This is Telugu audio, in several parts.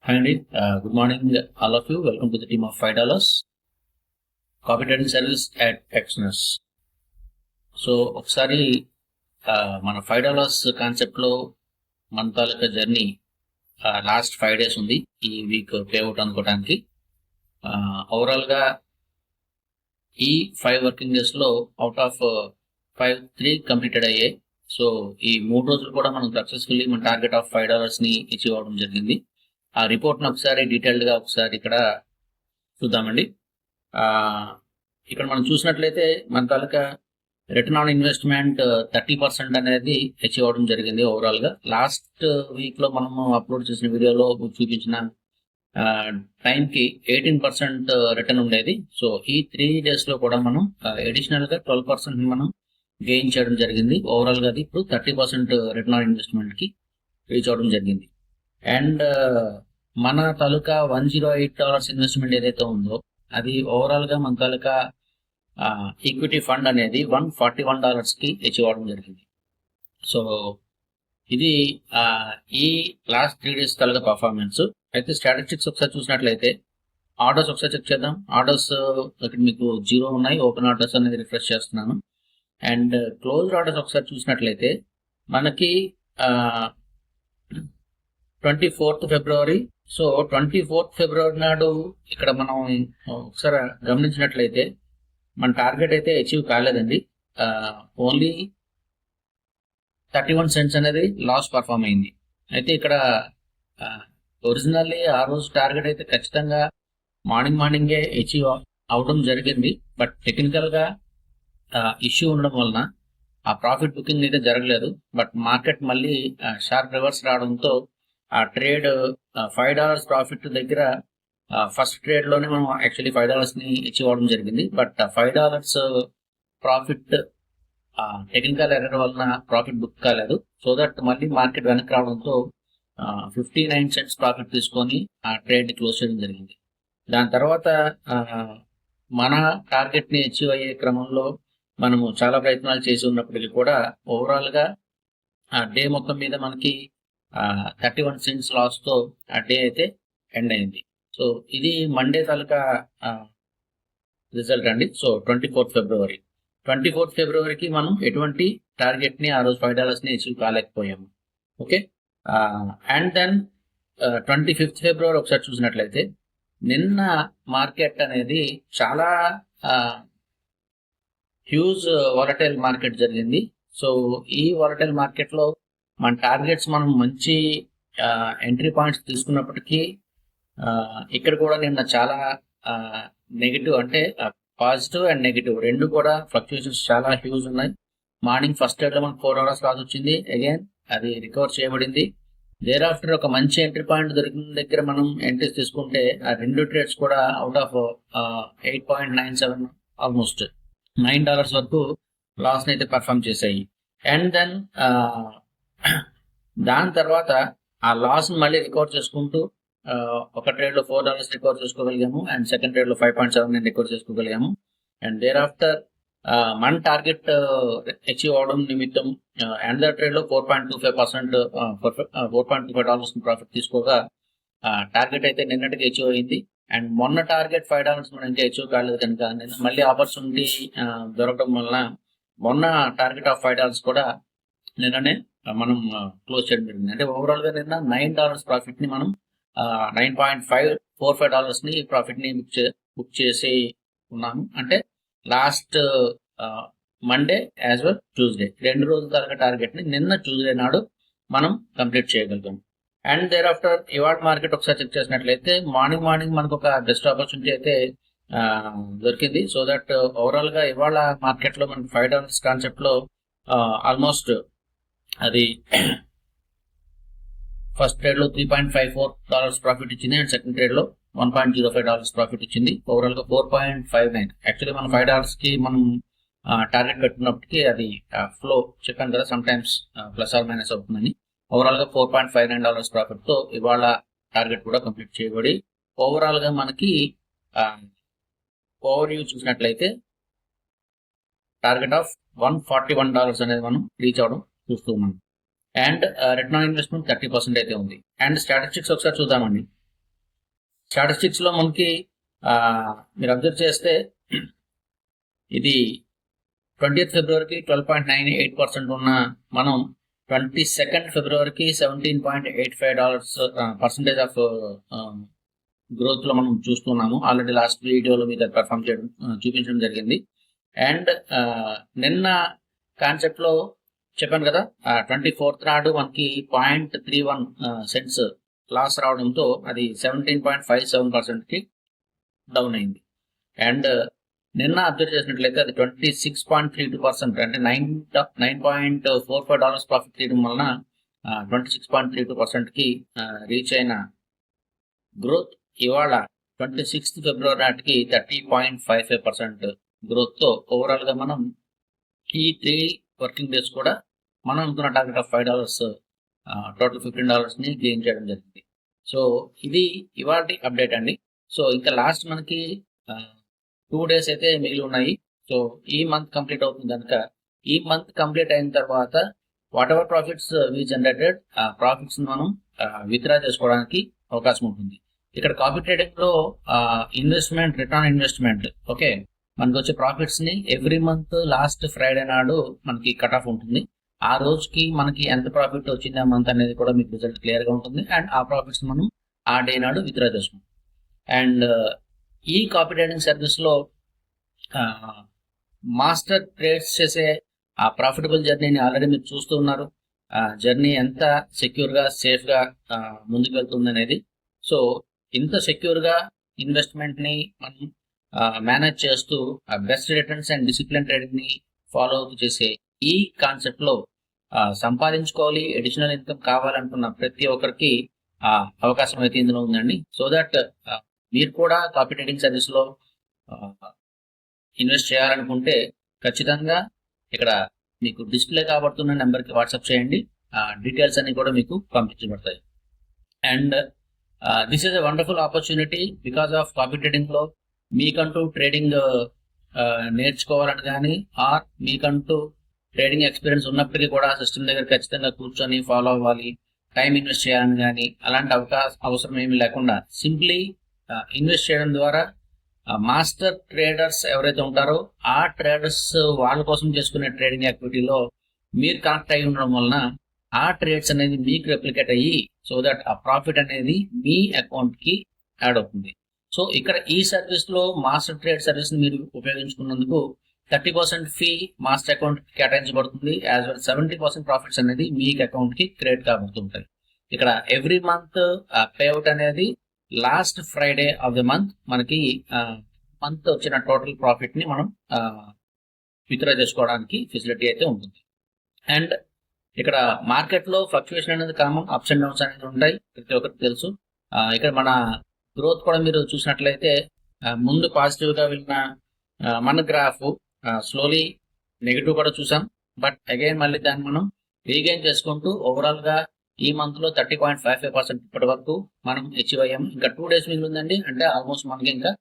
Hi Andy, good morning all of you. Welcome to the team of $5. Copy trading service at Exness. So ఒకసారి మన $5 కాన్సెప్ట్లో మన తాలూకా జర్నీ లాస్ట్ 5 days ఉంది ఈ వీక్ ప్లే అవుట్ అనుకోవడానికి. ఓవరాల్గా ఈ 5 వర్కింగ్ డేస్లో అవుట్ ఆఫ్ 3 కంప్లీటెడ్ అయ్యాయి. సో ఈ 3 రోజులు కూడా మనం సక్సెస్ఫుల్లీ మన టార్గెట్ ఆఫ్ $5ని అచీవ్ అవ్వడం జరిగింది. ఆ రిపోర్ట్ని ఒకసారి డీటెయిల్డ్గా ఒకసారి ఇక్కడ చూద్దామండి. ఇక్కడ మనం చూసినట్లయితే మన తాలూకా రిటర్న్ ఆన్ ఇన్వెస్ట్మెంట్ 30% అనేది అచీవ్ అవ్వడం జరిగింది ఓవరాల్గా. లాస్ట్ వీక్లో మనము అప్లోడ్ చేసిన వీడియోలో చూపించిన టైంకి 18% రిటర్న్ ఉండేది. సో ఈ 3 daysలో కూడా మనం అడిషనల్గా 12% మనం గెయిన్ చేయడం జరిగింది. ఓవరాల్గా అది ఇప్పుడు 30% రిటర్న్ ఆన్ ఇన్వెస్ట్మెంట్కి రీచ్ అవ్వడం జరిగింది. అండ్ మన తాలూకా $108 ఇన్వెస్ట్మెంట్ ఏదైతే ఉందో అది ఓవరాల్గా మన తాలూకా ఈక్విటీ ఫండ్ అనేది $141కి అచీవ్ అవ్వడం జరిగింది. సో ఇది ఈ లాస్ట్ 3 days తాలూకా పర్ఫార్మెన్స్. అయితే స్టాటిస్టిక్స్ ఒకసారి చూసినట్లయితే ఆర్డర్స్ ఒకసారి చెక్ చేద్దాం. ఆర్డర్స్ ఇక్కడ మీకు 0 ఉన్నాయి. ఓపెన్ ఆర్డర్స్ అనేది రిఫ్రెష్ చేస్తున్నాను. అండ్ క్లోజ్డ్ ఆర్డర్స్ ఒకసారి చూసినట్లయితే మనకి 24th February. So 24th February నాడు ఇక్కడ మనం ఒకసారి గమనించినట్లయితే మన టార్గెట్ అయితే అచీవ్ కాలేదండి. ఓన్లీ 31 cents అనేది లాస్ పర్ఫామ్ అయింది. అయితే ఇక్కడ ఒరిజినల్లీ ఆ రోజు టార్గెట్ అయితే ఖచ్చితంగా మార్నింగే అచీవ్ అవడం జరిగింది. బట్ టెక్నికల్గా ఇష్యూ ఉండడం వలన ఆ ప్రాఫిట్ బుకింగ్ అయితే జరగలేదు. బట్ మార్కెట్ మళ్ళీ షార్ప్ రివర్స్ రావడంతో ఆ ట్రేడ్ $5 ప్రాఫిట్ దగ్గర ఫస్ట్ ట్రేడ్లోనే మనం యాక్చువల్లీ $5ని అచీవ్ అవ్వడం జరిగింది. బట్ $5 ప్రాఫిట్ టెక్నికల్ ఎర్రర్ వలన ప్రాఫిట్ బుక్ కాలేదు. సో దట్ మళ్ళీ మార్కెట్ వెనక్కి రావడంతో 59 cents ప్రాఫిట్ తీసుకొని ఆ ట్రేడ్ని క్లోజ్ చేయడం జరిగింది. దాని తర్వాత మన టార్గెట్ని అచీవ్ అయ్యే క్రమంలో మనము చాలా ప్రయత్నాలు చేసి ఉన్నప్పటికీ కూడా ఓవరాల్గా ఆ డే మొత్తం మీద మనకి 31 cents లాస్తో ఆ డే అయితే ఎండ్ అయింది. సో ఇది మండే తాలూకా రిజల్ట్ అండి. సో 24th February మనం ఎటువంటి టార్గెట్ని ఆ రోజు $5ని అచీవ్ కాలేకపోయాము. Okay. And then 25th February ఒకసారి చూసినట్లయితే నిన్న మార్కెట్ అనేది చాలా హ్యూజ్ వాలటైల్ మార్కెట్ జరిగింది. సో ఈ వాలటైల్ మార్కెట్లో మన టార్గెట్స్ మనం మంచి ఎంట్రీ పాయింట్స్ తీసుకున్నప్పటికీ ఇక్కడ కూడా నిన్న చాలా నెగిటివ్, అంటే పాజిటివ్ అండ్ నెగిటివ్ రెండు కూడా ఫ్లక్చుయేషన్స్ చాలా హ్యూజ్ ఉన్నాయి. మార్నింగ్ ఫస్ట్ ట్రేడ్లో మనకు $4 లాస్ వచ్చింది. అగైన్ అది రికవర్ చేయబడింది. దేర్ ఆఫ్టర్ ఒక మంచి ఎంట్రీ పాయింట్ దొరికిన దగ్గర మనం ఎంట్రీస్ తీసుకుంటే ఆ రెండు ట్రేడ్స్ కూడా అవుట్ ఆఫ్ 8.97 ఆల్మోస్ట్ $9 వరకు లాస్ని అయితే పర్ఫామ్ చేశాయి. అండ్ దెన్ దాని తర్వాత ఆ లాస్ మళ్ళీ రికవర్ చేసుకుంటూ ఒక ట్రేడ్లో $4 రికవర్ చేసుకోగలిగాము. అండ్ సెకండ్ ట్రేడ్లో 5.79 రికవర్ చేసుకోగలిగాము. అండ్ దేర్ ఆఫ్టర్ మన టార్గెట్ అచీవ్ అవడం నిమిత్తం అండ్ ట్రేడ్లో 4.25% ప్రాఫిట్ తీసుకోగా టార్గెట్ అయితే నిన్నటికి అచీవ్ అయింది. అండ్ మొన్న టార్గెట్ $5 మనం ఇంకా అచీవ్ కాలేదు కనుక నిన్న మళ్ళీ ఆపర్చునిటీ దొరకడం వలన మొన్న టార్గెట్ ఆఫ్ $5 కూడా నిన్ననే మనం క్లోజ్ చేయడం జరిగింది. అంటే ఓవరాల్గా నిన్న $9 ప్రాఫిట్ని మనం $9.45ని ప్రాఫిట్ని బుక్ చేసి ఉన్నాము. అంటే last Monday as well Tuesday 2 రోజుల తరగతి టార్గెట్ని నిన్న ట్యూస్డే నాడు మనం కంప్లీట్ చేయగలుగుతాం. అండ్ దేర్ ఆఫ్టర్ ఇవాళ మార్కెట్ ఒకసారి చెక్ చేసినట్లయితే మార్నింగ్ మనకు ఒక బెస్ట్ ఆపర్చునిటీ అయితే దొరికింది. సో దట్ ఓవరాల్గా ఇవాళ మార్కెట్లో మనకు $5 కాన్సెప్ట్లో ఆల్మోస్ట్ అది ఫస్ట్ ట్రేడ్లో $3.54 ప్రాఫిట్ ఇచ్చింది. అండ్ సెకండ్ ట్రేడ్లో $1.05 ప్రాఫిట్ ఇచ్చింది. ఓవరాల్గా 4.59. యాక్చువల్లీ మనం $5కి మనం టార్గెట్ పెట్టుకున్నప్పటికీ అది ఫ్లో చెప్పాను కదా, sometimes plus or minus అవుతుందని. ఓవరాల్గా $4.59 ప్రాఫిట్తో ఇవాళ టార్గెట్ కూడా కంప్లీట్ చేయబడి ఓవరాల్గా మనకి ఓవర్ వ్యూ చూసినట్లయితే టార్గెట్ ఆఫ్ $141 అనేది మనం రీచ్ అవడం చూస్తూ ఉన్నాం. అండ్ రిటర్న్ ఆన్ ఇన్వెస్ట్మెంట్ 30% అయితే ఉంది. అండ్ స్టాటిస్టిక్స్ ఒకసారి చూద్దామండి. స్టాటిస్టిక్స్ లో మనకి మీరు అబ్జర్వ్ చేస్తే ఇది 20th ఫిబ్రవరికి 12.98% ఉన్న మనం 22nd ఫిబ్రవరికి $17.85 ఆఫ్ గ్రోత్ లో మనం చూస్తున్నాము. ఆల్రెడీ లాస్ట్ వీడియోలో మీకు పెర్ఫామ్ చేయడం చూపించడం జరిగింది. అండ్ నిన్న కాన్సెప్ట్ లో చెప్పాను కదా, 24th నాడు మనకి 0.31 సెంట్స్ లాస్ రావడంతో అది 17.57% కి డౌన్ అయింది. అండ్ నిన్న అబ్జర్వ్ చేసినట్లయితే అది 26.32%, అంటే $9.45 ప్రాఫిట్ తీయడం వలన 26.32% కి రీచ్ అయిన గ్రోత్ ఇవాళ 26th ఫిబ్రవరి నాటికి 30.55% గ్రోత్ తో ఓవరాల్ గా మనం ఈ 3 వర్కింగ్ డేస్ కూడా మనం అనుకున్న టార్గెట్ ఆఫ్ $5 టోటల్ $15 ని గెయిన్ చేయడం జరిగింది. సో ఇది ఇవాల్టి అప్డేట్ అండి. సో ఇంకా లాస్ట్ మనకి 2 డేస్ అయితే మిగిలి ఉన్నాయి. సో ఈ మంత్ కంప్లీట్ అవుతుంది కనుక ఈ మంత్ కంప్లీట్ అయిన తర్వాత whatever profits we generated profits మనం విత్డ్రా చేసుకోవడానికి అవకాశం ఉంటుంది. ఇక్కడ కాపీ ట్రేడింగ్ లో ఇన్వెస్ట్మెంట్, రిటర్న్ ఇన్వెస్ట్మెంట్, ఓకే, మనకి వచ్చే ప్రాఫిట్స్ ని ఎవ్రీ మంత్ లాస్ట్ ఫ్రైడే నాడు మనకి కట్ ఆఫ్ ఉంటుంది. ఆ రోజుకి మనకి ఎంత ప్రాఫిట్ వచ్చింది ఆ మంత్ అనేది కూడా మీకు రిజల్ట్ క్లియర్ గా ఉంటుంది. అండ్ ఆ ప్రాఫిట్స్ మనం ఆ డే నాడు విత్డ్రా చేసుకుంటాం. అండ్ ఈ కాపీ ట్రేడింగ్ సర్వీస్ లో మాస్టర్ ట్రేడ్స్ చేసే ఆ ప్రాఫిటబుల్ జర్నీని ఆల్రెడీ మీరు చూస్తూ ఉన్నారు. జర్నీ ఎంత సెక్యూర్ గా, సేఫ్ గా ముందుకు వెళ్తుంది అనేది. సో ఇంత సెక్యూర్ గా ఇన్వెస్ట్మెంట్ ని మనం మేనేజ్ చేస్తూ best returns and discipline trading ని ఫాలో అవుతూ చేసే ఈ కాన్సెప్ట్ లో సంపాదించుకోవాలి, అడిషనల్ ఇన్కమ్ కావాలనుకున్న ప్రతి ఒక్కరికి అవకాశం అయితే ఇందులో ఉందండి. సో దట్ మీరు కూడా కాపీ ట్రేడింగ్ సర్వీస్ లో ఇన్వెస్ట్ చేయాలనుకుంటే ఖచ్చితంగా ఇక్కడ మీకు డిస్ప్లే కాబడుతున్న నెంబర్కి వాట్సాప్ చేయండి. డీటెయిల్స్ అన్ని కూడా మీకు పంపించబడతాయి. And this is a wonderful opportunity because of copy trading లో మీకంటూ ట్రేడింగ్ నేర్చుకోవాలని కానీ, ఆర్ మీకంటూ ట్రేడింగ్ ఎక్స్పీరియన్స్ ఉన్నప్పటికీ కూడా సిస్టమ్ దగ్గర ఖచ్చితంగా కూర్చొని ఫాలో అవ్వాలి, టైం ఇన్వెస్ట్ చేయాలని కానీ అలాంటి అవసరం ఏమీ లేకుండా సింప్లీ ఇన్వెస్ట్ చేయడం ద్వారా మాస్టర్ ట్రేడర్స్ ఎవరైతే ఉంటారో ఆ ట్రేడర్స్ వాళ్ళ కోసం చేసుకునే ట్రేడింగ్ యాక్టివిటీలో మీరు కనెక్ట్ అయి ఉండడం వలన ఆ ట్రేడ్స్ అనేది మీకు రెప్లికేట్ అయ్యి సో దట్ ఆ ప్రాఫిట్ అనేది మీ అకౌంట్ కి యాడ్ అవుతుంది. సో ఇక్కడ ఈ సర్వీస్ లో మాస్టర్ ట్రేడ్ సర్వీస్ ని మీరు ఉపయోగించుకున్నందుకు 30% ఫీ మాస్టర్ అకౌంట్ కేటాయించబడుతుంది. యాజ్ వెల్ 70% ప్రాఫిట్స్ అనేది మీ అకౌంట్ కి క్రియేట్ కాబడుతుంటాయి. ఇక్కడ ఎవ్రీ మంత్ పేఅవుట్ అనేది last Friday of the month మనకి మంత్ వచ్చిన టోటల్ ప్రాఫిట్ ని మనం విత్డ్రా చేసుకోవడానికి ఫెసిలిటీ అయితే ఉంటుంది. అండ్ ఇక్కడ మార్కెట్ లో ఫ్లక్చుయేషన్ అనేది కామన్, అప్స్ అండ్ డౌన్స్ అనేది ఉంటాయి, ప్రతి ఒక్కరికి తెలుసు. ఇక్కడ మన గ్రోత్ కూడా మీరు చూసినట్లయితే ముందు పాజిటివ్ గా వెళ్ళిన మన గ్రాఫ్ స్లోలీ నెగిటివ్ కూడా చూసాం. బట్ అగైన్ మళ్ళీ దాన్ని మనం రీగైన్ చేసుకుంటూ ఓవరాల్ గా ఈ మంత్ లో 30.55% ఇప్పటి వరకు మనం అచీవ్ అయ్యాం. ఇంకా 2 డేస్ మిగిలిందండి. అంటే ఆల్మోస్ట్ మనకి ఇంకా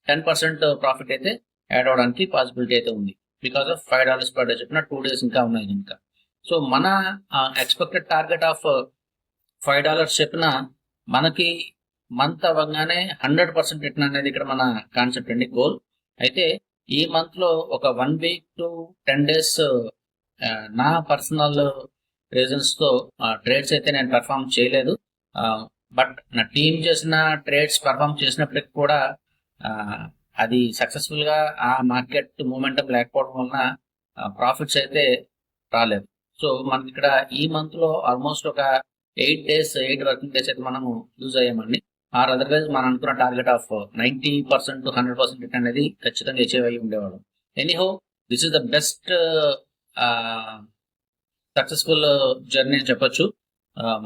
10% ప్రాఫిట్ అయితే యాడ్ అవడానికి పాసిబిలిటీ అయితే ఉంది. బికాస్ ఆఫ్ $5 పర్ డే చెప్పిన 2 డేస్ ఇంకా ఉన్నాయి ఇంకా. సో మన ఎక్స్పెక్టెడ్ టార్గెట్ ఆఫ్ $5 చెప్పిన మనకి మంత్ అవ్వగానే 100% రిటర్న్ అనేది ఇక్కడ మన కాన్సెప్ట్ అండి, గోల్. అయితే ఈ మంత్ లో ఒక 1 వీక్ టు 10 డేస్ నా పర్సనల్ రీజన్స్ తో ట్రేడ్స్ అయితే నేను పెర్ఫామ్ చేయలేదు. బట్ నా టీం చేసిన ట్రేడ్స్ పెర్ఫామ్ చేసినప్పటికీ కూడా అది సక్సెస్ఫుల్ గా ఆ మార్కెట్ మూమెంటం లేకపోవడం వలన ప్రాఫిట్స్ అయితే రాలేదు. సో మనకి ఇక్కడ ఈ మంత్ లో ఆల్మోస్ట్ ఒక 8 వర్కింగ్ డేస్ అయితే మనము యూజ్ అయ్యామండి. ఆర్ అదర్వైజ్ మనం అనుకున్న టార్గెట్ ఆఫ్ 90% to 100% రిటర్న్ అనేది ఖచ్చితంగా అచీవ్ అయ్యి ఉండేవాడు. Anyhow this is the best successful journey అని చెప్పొచ్చు.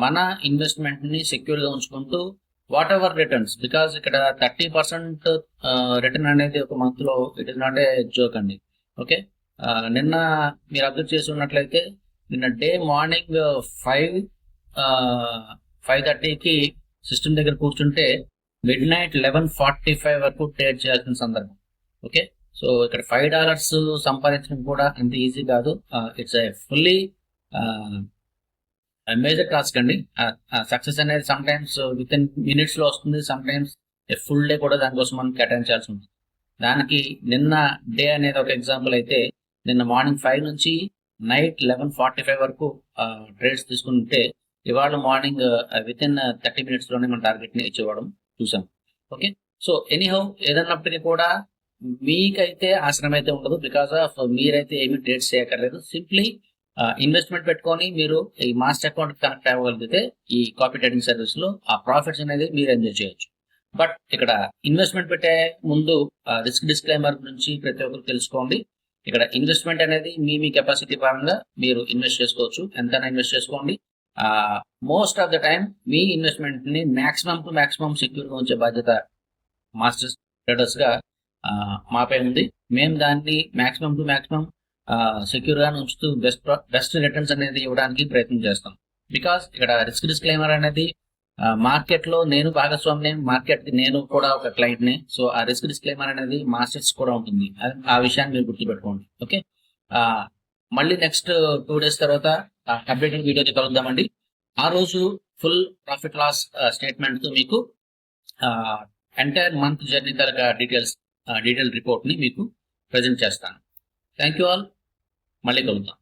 మన ఇన్వెస్ట్మెంట్ ని సెక్యూర్ గా ఉంచుకుంటూ వాట్ ఎవర్ రిటర్న్స్, బికాస్ ఇక్కడ 30% రిటర్న్ అనేది ఒక మంత్ లో it is not a joke అండి. ఓకే, నిన్న మీరు అబ్జర్వ్ చేసి ఉన్నట్లయితే నిన్న డే మార్నింగ్ 5:30కి సిస్టమ్ దగ్గర కూర్చుంటే మిడ్ నైట్ 11:45 వరకు ట్రేడ్ చేయాల్సిన సందర్భం. ఓకే, సో ఇక్కడ $5 సంపాదించడం కూడా అంత ఈజీ కాదు. It's a fully major task అండి. సక్సెస్ అనేది some times with in minutes లో వస్తుంది, సమ్ టైమ్స్ ఫుల్ డే కూడా దానికోసం మనం కేటాయించాల్సి ఉంటుంది. దానికి నిన్న డే అనేది ఒక ఎగ్జాంపుల్ అయితే, నిన్న మార్నింగ్ 5 నుంచి నైట్ 11:45 వరకు ట్రేడ్స్ తీసుకుంటే, ఇవాళ మార్నింగ్ విత్ ఇన్ 30 minutes లోనే మన టార్గెట్ ని అచీవ్ అవ్వడం చూసాం. ఓకే, సో ఎనీహౌ ఏదన్నప్పటికీ కూడా మీకైతే ఆశ్రమం అయితే ఉండదు, బికాస్ ఆఫ్ మీరైతే ఏమి ట్రేడ్స్ చేయక్కర్లేదు. సింప్లీ ఇన్వెస్ట్మెంట్ పెట్టుకొని మీరు ఈ మాస్టర్ అకౌంట్ కనెక్ట్ అవ్వగలిగితే ఈ కాపీ ట్రేడింగ్ సర్వీస్ లో ఆ ప్రాఫిట్స్ అనేది మీరు ఎంజాయ్ చేయొచ్చు. బట్ ఇక్కడ ఇన్వెస్ట్మెంట్ పెట్టే ముందు రిస్క్ డిస్క్లైమర్ గురించి ప్రతి ఒక్కరు తెలుసుకోండి. ఇక్కడ ఇన్వెస్ట్మెంట్ అనేది మీ కెపాసిటీ పరంగా మీరు ఇన్వెస్ట్ చేసుకోవచ్చు, ఎంతైనా ఇన్వెస్ట్ చేసుకోండి. Most of the time me investment ని మాక్సిమం టు మాక్సిమం సెక్యూర్ గా ఉంచే బాధ్యత మాస్టర్స్ ట్రేడర్స్ గా మాపై ఉంది. మేము దాన్ని మాక్సిమం టు మాక్సిమం సెక్యూర్ గా ఉంచుతూ బెస్ట్ రిటర్న్స్ అనేది ఇవ్వడానికి ప్రయత్నం చేస్తాం. బికాస్ ఇక్కడ రిస్క్ డిస్క్లైమర్ అనేది మార్కెట్ లో నేను భాగస్వామిని, మార్కెట్ కి నేను కూడా ఒక క్లయింట్ ని. సో ఆ రిస్క్ డిస్క్లైమర్ అనేది మాస్టర్స్ కూడా ఉంటుంది. ఆ విషయాన్ని మీరు గుర్తుపెట్టుకోండి. ఓకే, మళ్ళీ నెక్స్ట్ 2 days తర్వాత అప్డేటెడ్ వీడియోతో కలుద్దామండి. ఆ రోజు ఫుల్ ప్రాఫిట్ లాస్ స్టేట్మెంట్ తో మీకు ఎంటైర్ మంత్ జర్నీ తరగా డీటెయిల్ రిపోర్ట్ ని మీకు ప్రజెంట్ చేస్తాను. థ్యాంక్ యూ ఆల్, మళ్ళీ కలుద్దాం.